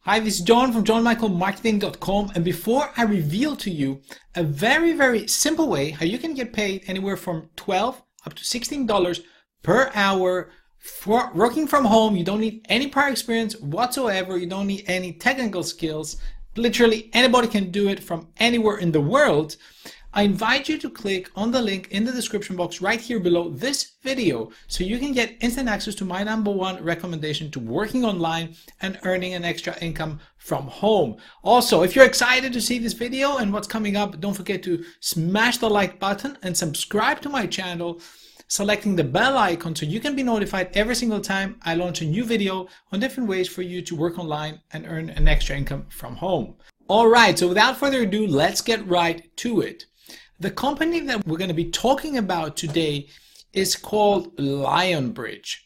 Hi, this is John from johnmichaelmarketing.com, and before I reveal to you a very simple way how you can get paid anywhere from $12 up to $16 per hour for working from home. You don't need any prior experience whatsoever. You don't need any technical skills. Literally anybody can do it from anywhere in the world. I invite you to click on the link in the description box right here below this video so you can get instant access to my #1 recommendation to working online and earning an extra income from home. Also, if you're excited to see this video and what's coming up, don't forget to smash the like button and subscribe to my channel, selecting the bell icon so you can be notified every single time I launch a new video on different ways for you to work online and earn an extra income from home. Alright, so without further ado, let's get right to it. The company that we're going to be talking about today is called Lionbridge.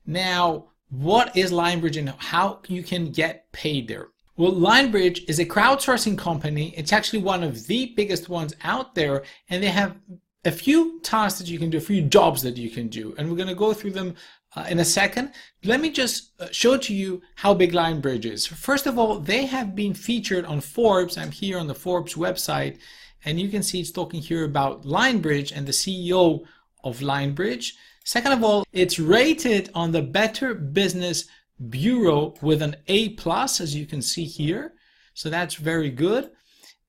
Now, what is Lionbridge and how you can get paid there? Well, Lionbridge is a crowdsourcing company. It's actually one of the biggest ones out there, and they have a few tasks that you can do, a few jobs that you can do, and we're going to go through them in a second. Let me just show to you how big Lionbridge is. First of all, they have been featured on Forbes. I'm here on the Forbes website, and you can see it's talking here about Lionbridge and the CEO of Lionbridge. Second of all, it's rated on the Better Business Bureau with an A+, as you can see here. So that's very good.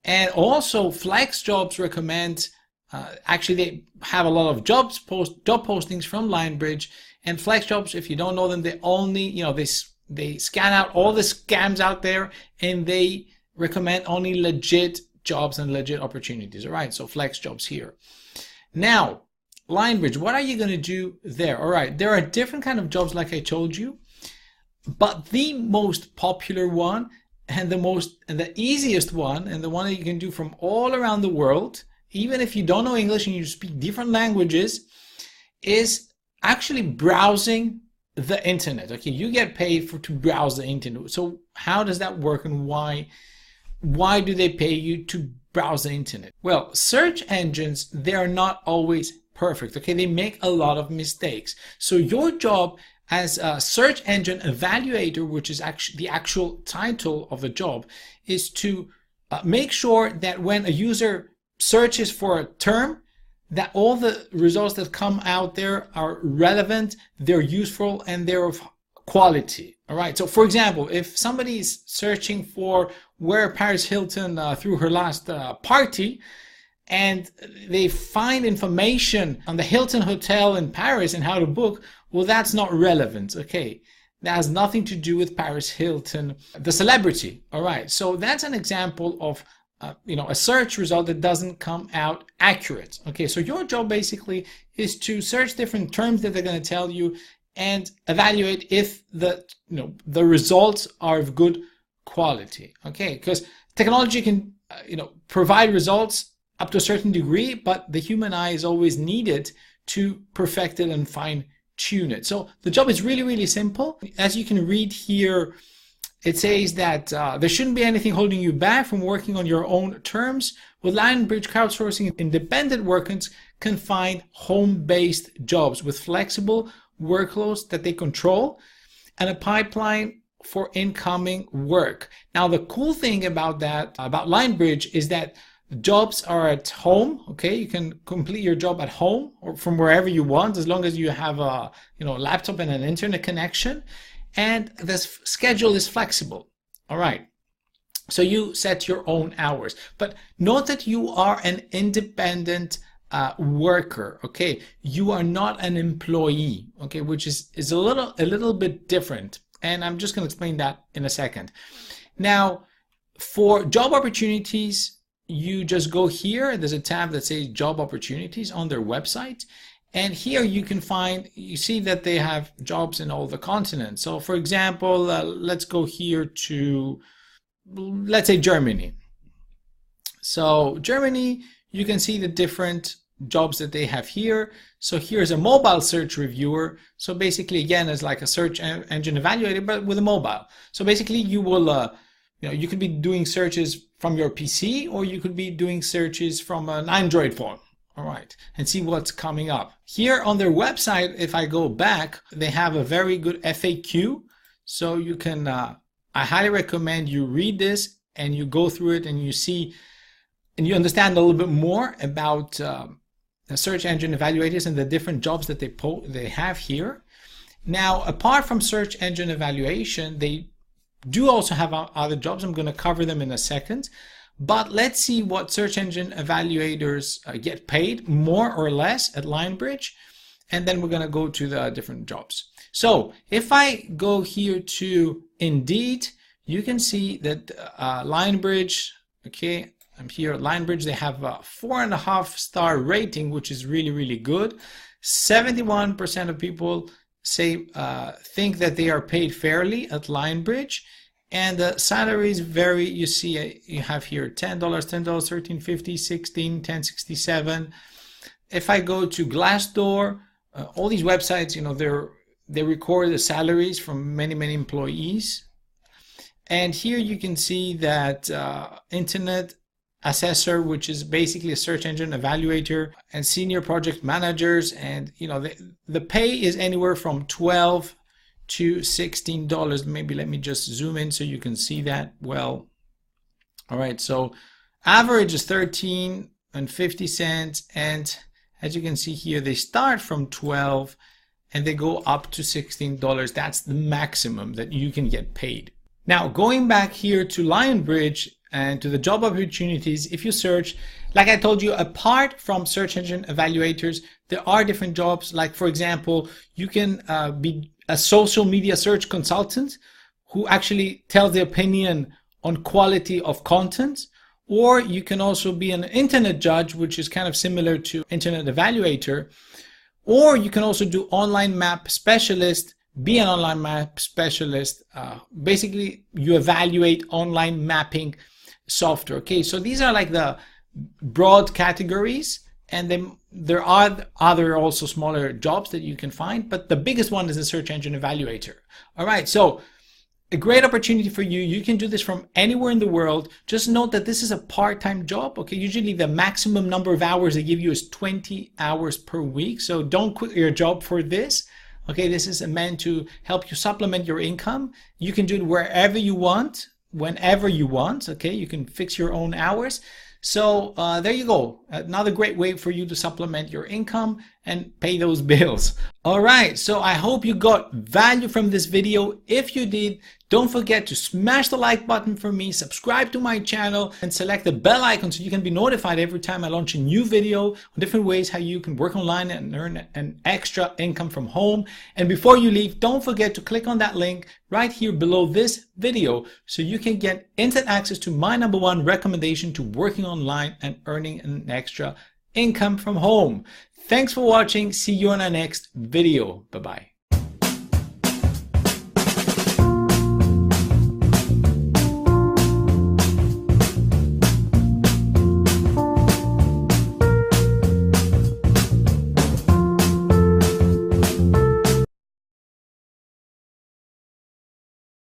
And also FlexJobs recommend, actually they have a lot of job postings from Lionbridge. And FlexJobs, if you don't know them, they only, they scan out all the scams out there and they recommend only legit jobs and legit opportunities. All right, so FlexJobs here. Now, Lionbridge, what are you going to do there? All right, there are different kind of jobs like I told you, but the most popular one and the easiest one, and the one that you can do from all around the world, even if you don't know English and you speak different languages, is actually browsing the internet. Okay, you get paid to browse the internet. So how does that work, and why do they pay you to browse the internet? Well, search engines, they are not always perfect. Okay, they make a lot of mistakes. So your job as a search engine evaluator, which is actually the actual title of the job, is to make sure that when a user searches for a term, that all the results that come out there are relevant, they're useful, and they're of quality. All right, so for example, if somebody is searching for where Paris Hilton threw her last party, and they find information on the Hilton Hotel in Paris and how to book, well, that's not relevant. Okay, that has nothing to do with Paris Hilton, the celebrity. All right, so that's an example of a search result that doesn't come out accurate. Okay, so your job basically is to search different terms that they're going to tell you and evaluate if the results are of good quality. Okay, because technology can provide results up to a certain degree, but the human eye is always needed to perfect it and fine tune it. So the job is really simple. As you can read here, it says that there shouldn't be anything holding you back from working on your own terms. With Lionbridge crowdsourcing, independent workers can find home-based jobs with flexible workloads that they control and a pipeline for incoming work. Now, the cool thing about Lionbridge is that jobs are at home. Okay, you can complete your job at home or from wherever you want, as long as you have a laptop and an internet connection. And the schedule is flexible. All right, so you set your own hours, but note that you are an independent worker. Okay, you are not an employee. Okay, which is a little bit different, and I'm just going to explain that in a second. Now, for job opportunities, you just go here. There's a tab that says job opportunities on their website. And here you see that they have jobs in all the continents. So for example, let's go here to, let's say, Germany. So Germany, you can see the different jobs that they have here. So here's a mobile search reviewer. So basically, again, it's like a search engine evaluator, but with a mobile. So basically you will, you could be doing searches from your PC, or you could be doing searches from an Android phone. All right, and see what's coming up. Here on their website, if I go back, they have a very good FAQ. So you can I highly recommend you read this and you go through it and you see and you understand a little bit more about the search engine evaluators and the different jobs that they have here. Now, apart from search engine evaluation, they do also have other jobs. I'm going to cover them in a second. But let's see what search engine evaluators get paid, more or less, at Lionbridge. And then we're going to go to the different jobs. So if I go here to Indeed, you can see that Lionbridge, okay, I'm here at Lionbridge, they have a 4.5-star rating, which is really, really good. 71% of people say think that they are paid fairly at Lionbridge, and the salaries vary. You see, you have here $10, $13.50, $16, $10.67. If I go to Glassdoor, all these websites, you know, they record the salaries from many employees, and here you can see that Internet Assessor, which is basically a search engine evaluator, and senior project managers, and you know the pay is anywhere from $12 to $16. Maybe let me just zoom in so you can see that well. All right, so average is $13.50, and as you can see here, they start from $12 and they go up to $16. That's the maximum that you can get paid. Now, going back here to Lionbridge and to the job opportunities, if you search, like I told you, apart from search engine evaluators, there are different jobs. Like, for example, you can be a social media search consultant who actually tells the opinion on quality of content, or you can also be an internet judge, which is kind of similar to internet evaluator, or you can also do online map specialist. Be an online map specialist. Basically, you evaluate online mapping software. Okay, so these are like the broad categories, and then there are other also smaller jobs that you can find, but the biggest one is the search engine evaluator. All right, so a great opportunity for you. You can do this from anywhere in the world. Just note that this is a part-time job. Okay, usually the maximum number of hours they give you is 20 hours per week, so don't quit your job for this. Okay, this is meant to help you supplement your income. You can do it wherever you want, whenever you want. Okay, you can fix your own hours. So there you go. Another great way for you to supplement your income and pay those bills. All right, so I hope you got value from this video. If you did, don't forget to smash the like button for me, subscribe to my channel, and select the bell icon so you can be notified every time I launch a new video on different ways how you can work online and earn an extra income from home. And before you leave, don't forget to click on that link right here below this video so you can get instant access to my #1 recommendation to working online and earning an extra income from home. Thanks for watching. See you on our next video. Bye-bye.